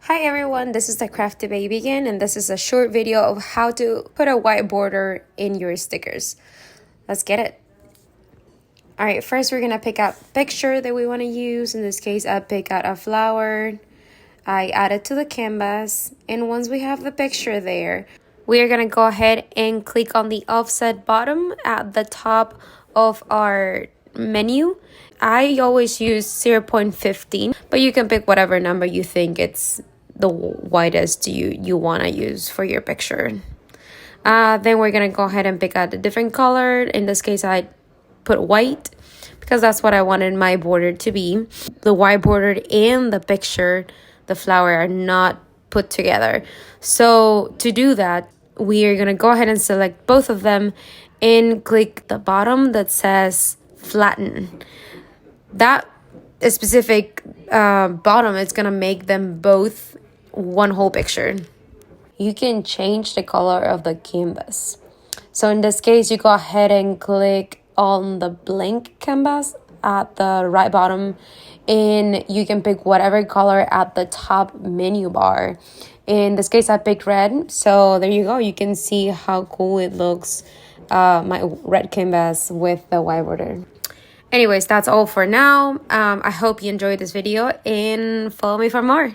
Hi everyone, this is the Crafty Baby again, and this is a short video of how to put a white border in your stickers. Let's get it. Alright, first we're going to pick out the picture that we want to use. In this case, I pick out a flower. I add it to the canvas, and once we have the picture there, we are going to go ahead and click on the offset bottom at the top of our menu. I always use 0.15, but you can pick whatever number you think it's the widest you want to use for your picture. Then we're going to go ahead and pick out a different color. In this case, I put white because that's what I wanted my border to be. The white border and the picture, the flower, are not put together. So to do that, we are going to go ahead and select both of them and click the bottom that says Flatten. That specific bottom is going to make them both one whole picture. You can change the color of the canvas. So in this case, you go ahead and click on the blank canvas at the right bottom, and you can pick whatever color at the top menu bar. In this case, I picked red, so there you go. You can see how cool it looks, my red canvas with the white border. Anyways, that's all for now. I hope you enjoyed this video and follow me for more.